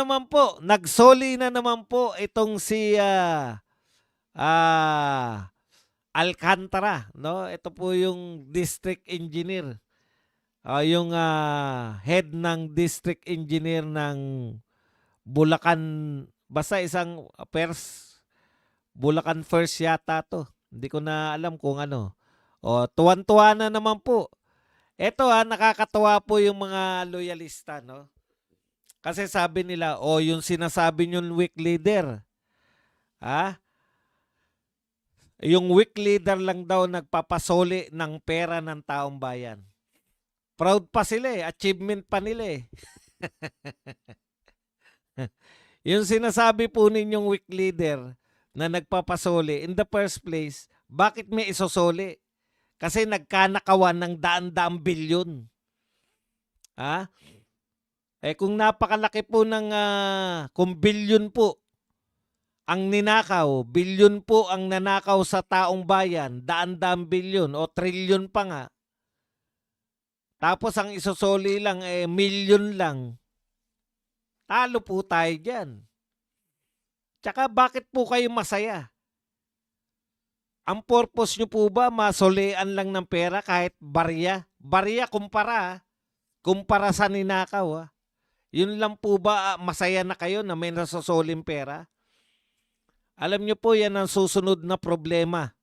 naman po, nagsoli na naman po itong si ah, Alcantara, no? Ito po yung district engineer. Yung head ng district engineer ng Bulacan, basta isang Bulacan First yata to. Hindi ko na alam kung ano. O, tuwan-tuwa na naman po. Ito nakakatawa po yung mga loyalista, no? Kasi sabi nila, yung sinasabi niyong weak leader, ah, yung weak leader lang daw nagpapasoli ng pera ng taong bayan. Proud pa sila achievement pa nila Yung sinasabi po ninyong weak leader na nagpapasoli, in the first place, bakit may isosoli? Kasi nagkanakawan ng daan-daang bilyon. Kung napakalaki po ng, kung bilyon po ang ninakaw, bilyon po ang nanakaw sa taong bayan, daan-daang bilyon o trilyon pa nga. Tapos ang isosoli lang, milyon lang. Talo po tayo dyan. Tsaka bakit po kayo masaya? Ang purpose nyo po ba masolian lang ng pera kahit barya? Barya kumpara. Kumpara sa ninakaw. Yun lang po ba masaya na kayo na may nasosoling pera? Alam nyo po yan ang susunod na problema.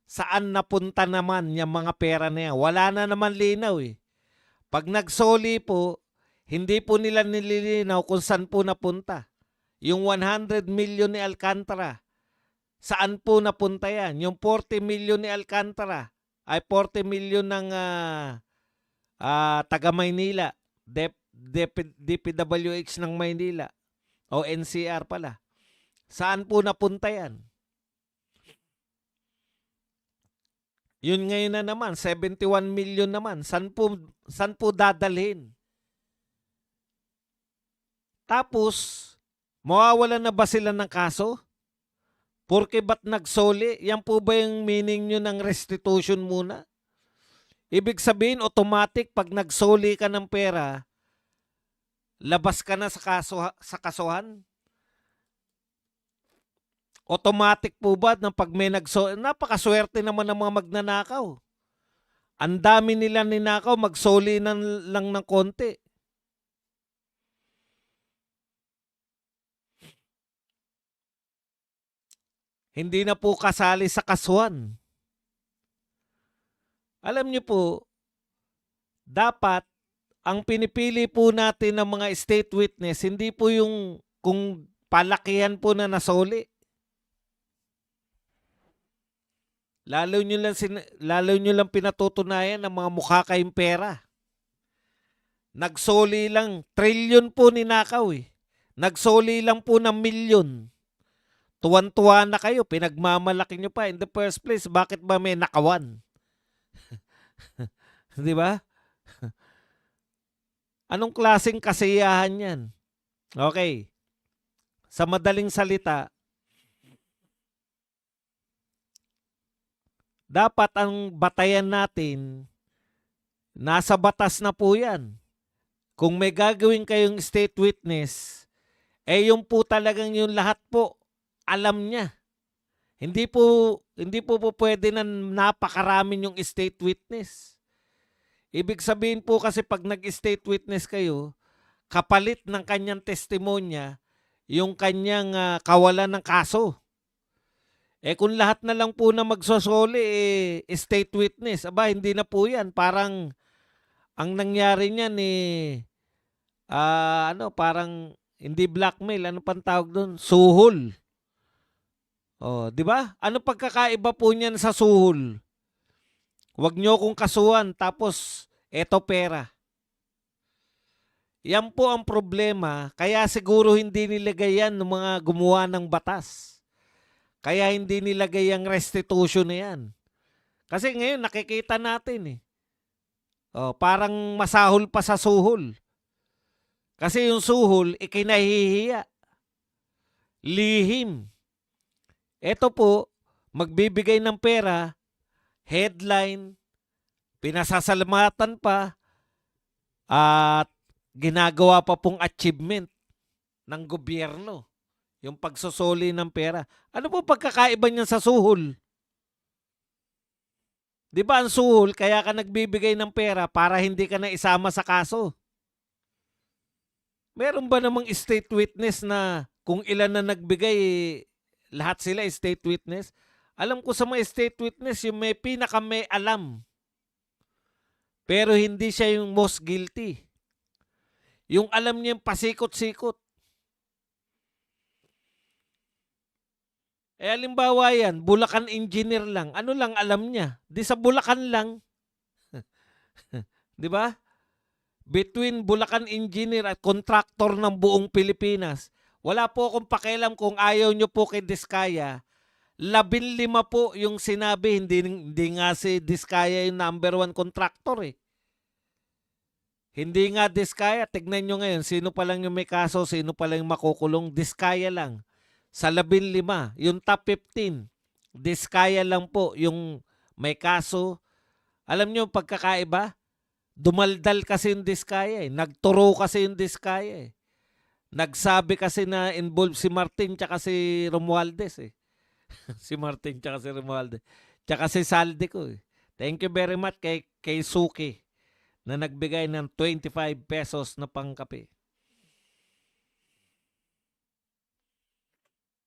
Saan napunta naman yung mga pera na yan? Wala na naman linaw Pag nagsoli po, hindi po nila nililinaw kung saan po napunta. Yung 100 million ni Alcantara, saan po napunta yan? Yung 40 million ni Alcantara, ay 40 million ng taga Maynila, DPWH ng Maynila, o NCR pala. Saan po napunta yan? Yun ngayon na naman, 71 million naman. Saan po dadalhin? Tapos, mawawalan na ba sila ng kaso? Porque ba't nagsoli? Yan po ba yung meaning nyo ng restitution muna? Ibig sabihin, automatic, pag nagsoli ka ng pera, labas ka na sa kasuhan? Automatic po ba na pag may nagsoli? Napakaswerte naman ng mga magnanakaw. Ang dami nila ninakaw, magsoli lang ng konti. Hindi na po kasali sa kasuhan. Alam niyo po, dapat ang pinipili po natin ng mga state witness, hindi po yung kung palakihan po na nasoli. Lalo nyo lang pinatutunayan ng mga mukha kayong pera. Nagsoli lang, trilyon po ninakaw Nagsoli lang po ng milyon. Tuwan-tuwa na kayo, pinagmamalaki nyo pa. In the first place, bakit ba may nakawan? Di ba? Anong klaseng kasiyahan yan? Okay. Sa madaling salita, dapat ang batayan natin, nasa batas na po yan. Kung may gagawin kayong state witness, yung po talagang yung lahat po, alam niya. Hindi po pwede na napakaraming yung state witness. Ibig sabihin po kasi pag nag-state witness kayo, kapalit ng kanyang testimonya, yung kanyang kawalan ng kaso. Kung lahat na lang po na magsosoli, state witness, hindi na po yan. Parang, ang nangyari niyan parang, hindi blackmail, ano pang tawag doon? Suhol. Di ba? Ano pagkakaiba po niyan sa suhol? Huwag nyo kong kasuhan, tapos, eto pera. Yan po ang problema, kaya siguro hindi nilagay yan ng mga gumawa ng batas. Kaya hindi nilagay ang restitution na yan. Kasi ngayon nakikita natin parang masahol pa sa suhol. Kasi yung suhol, ikinahihiya. Lihim. Ito po, magbibigay ng pera, headline, pinasasalamatan pa, at ginagawa pa pong achievement. ng gobyerno. Yung pagsusoli ng pera. Ano po pagkakaiba niyan sa suhol? Di ba ang suhol, kaya ka nagbibigay ng pera para hindi ka na isama sa kaso? Meron ba namang state witness na kung ilan na nagbigay, lahat sila state witness? Alam ko sa mga state witness, yung may pinaka may alam. Pero hindi siya yung most guilty. Yung alam niya yung pasikot-sikot. Halimbawa yan, Bulacan engineer lang. Ano lang alam niya? Di sa Bulacan lang. Di ba? Between Bulacan engineer at contractor ng buong Pilipinas, wala po akong pakialam kung ayaw nyo po kay Diskaya. 15 po yung sinabi, hindi nga si Diskaya yung number 1 contractor eh. Hindi nga Diskaya, tignan nyo ngayon, sino pa lang yung may kaso, sino pa lang yung makukulong, Diskaya lang. Sa 15, yung top 15, Diskaya lang po yung may kaso. Alam nyo pagkakaiba? Dumaldal kasi yung Diskaya eh. Nagturo kasi yung Diskaya eh. Nagsabi kasi na involved si Martin tsaka si Romualdez eh. Si Martin tsaka si Romualdez. Tsaka si Saldico eh. Thank you very much kay Suki na nagbigay ng 25 pesos na pangkape.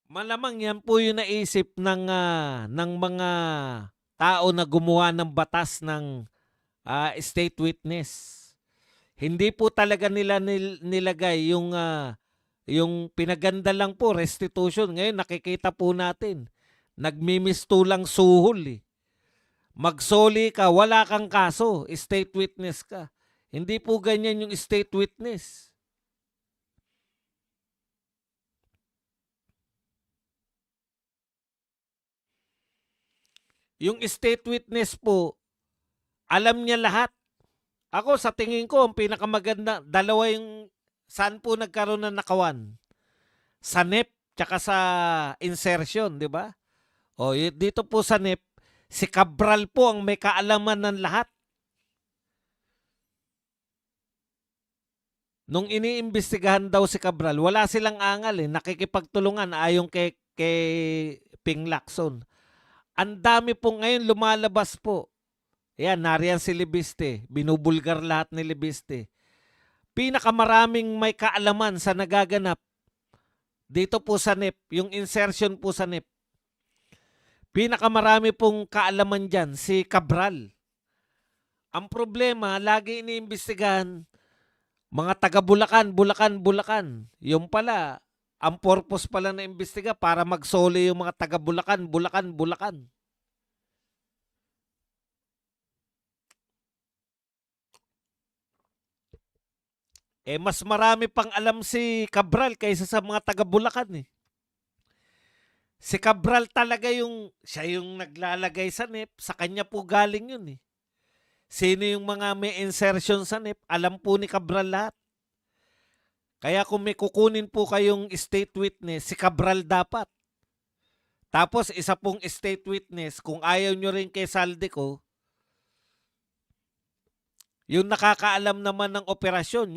Malamang yan po yung naisip ng mga tao na gumawa ng batas ng state witness. Hindi po talaga nila nilagay yung pinaganda lang po, restitution. Ngayon nakikita po natin, nagmimistulang suhol eh. Magsoli ka, wala kang kaso, state witness ka. Hindi po ganyan yung state witness. Yung state witness po, alam niya lahat. Ako sa tingin ko, ang pinakamaganda, dalawa yung saan po nagkaroon ng nakawan. Sa NEP, tsaka sa insertion, di ba? O, dito po sa NEP, si Cabral po ang may kaalaman ng lahat. Nung iniimbestigahan daw si Cabral, wala silang angal eh. Nakikipagtulungan ayon kay Ping Lacson. Ang dami po ngayon lumalabas po. Yan, nariyan si Libiste. Binubulgar lahat ni Libiste. Pinakamaraming may kaalaman sa nagaganap dito po sa NEP, yung insertion po sa NEP. Pinakamarami pong kaalaman dyan, si Cabral. Ang problema, lagi iniimbestigahan, mga taga Bulacan, Bulacan. Yung pala, ang purpose pala na imbestiga para magsoli yung mga taga Bulacan. Mas marami pang alam si Cabral kaysa sa mga taga Bulacan eh. Si Cabral talaga siya yung naglalagay sa NEP, sa kanya po galing yun eh. Sino yung mga may insertion sa NEP, alam po ni Cabral lahat. Kaya kung may kukunin po kayong state witness, si Cabral dapat. Tapos isa pong state witness, kung ayaw nyo rin kay Saldico, yung nakakaalam naman ng operasyon,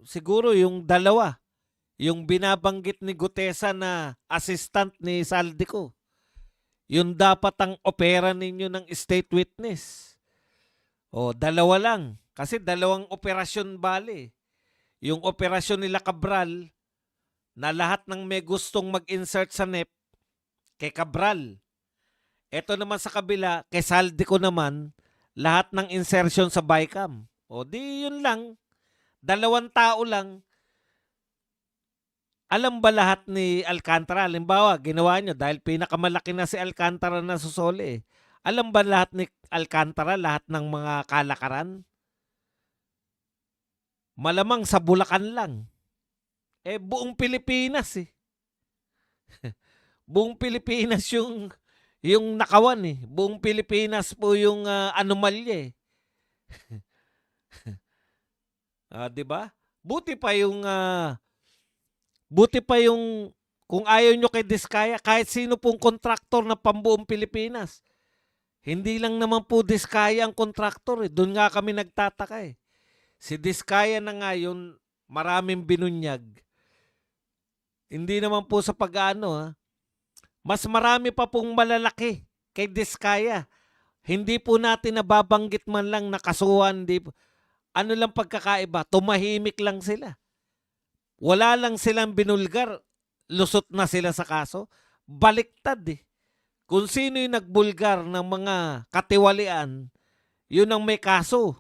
siguro yung dalawa, yung binabanggit ni Gutesa na assistant ni Saldico. Yun dapat ang opera ninyo ng state witness. O, dalawa lang. Kasi dalawang operasyon bale. Yung operasyon nila Cabral, na lahat ng may gustong mag-insert sa NEP, kay Cabral. Ito naman sa kabila, kay Saldico naman, lahat ng insertion sa BICAM. O di yun lang. Dalawang tao lang. Alam ba lahat ni Alcantara? Halimbawa, ginawa nyo dahil pinakamalaki na si Alcantara na susoli. Alam ba lahat ni Alcantara, lahat ng mga kalakaran? Malamang sa Bulacan lang. Buong Pilipinas eh. Buong Pilipinas yung nakawan eh. Buong Pilipinas po yung anomalya eh. 'Di ba? Buti pa yung kung ayaw nyo kay Diskaya, kahit sino pong kontraktor na pambuong Pilipinas. Hindi lang naman po Diskaya ang kontraktor eh. Doon nga kami nagtataka eh. Si Diskaya na nga yun, maraming binunyag. Hindi naman po sa pag-aano, mas marami pa pong malalaki kay Diskaya. Hindi po natin nababanggit man lang na kasuhan. Ano lang pagkakaiba, tumahimik lang sila. Wala lang silang binulgar, lusot na sila sa kaso. Baliktad eh. Kung sino yung nagbulgar ng mga katiwalian, yun ang may kaso.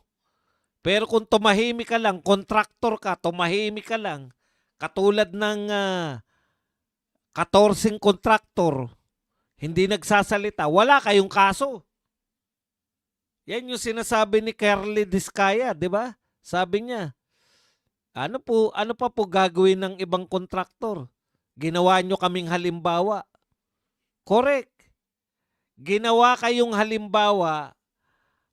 Pero kung tumahimik ka lang, kontraktor ka, tumahimik ka lang, katulad ng 14 kontraktor, hindi nagsasalita, wala kayong kaso. Yan yung sinasabi ni Kerly Diskaya, di ba? Sabi niya, ano pa po gagawin ng ibang kontraktor? Ginawa nyo kaming halimbawa. Correct. Ginawa kayong halimbawa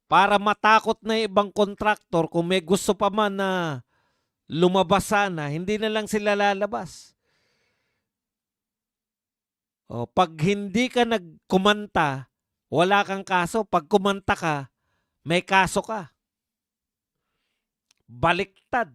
para matakot na ibang kontraktor kung may gusto pa man na lumabas sana, hindi na lang sila lalabas. O, pag hindi ka nagkumanta, wala kang kaso. Pag kumanta ka, may kaso ka. Baliktad.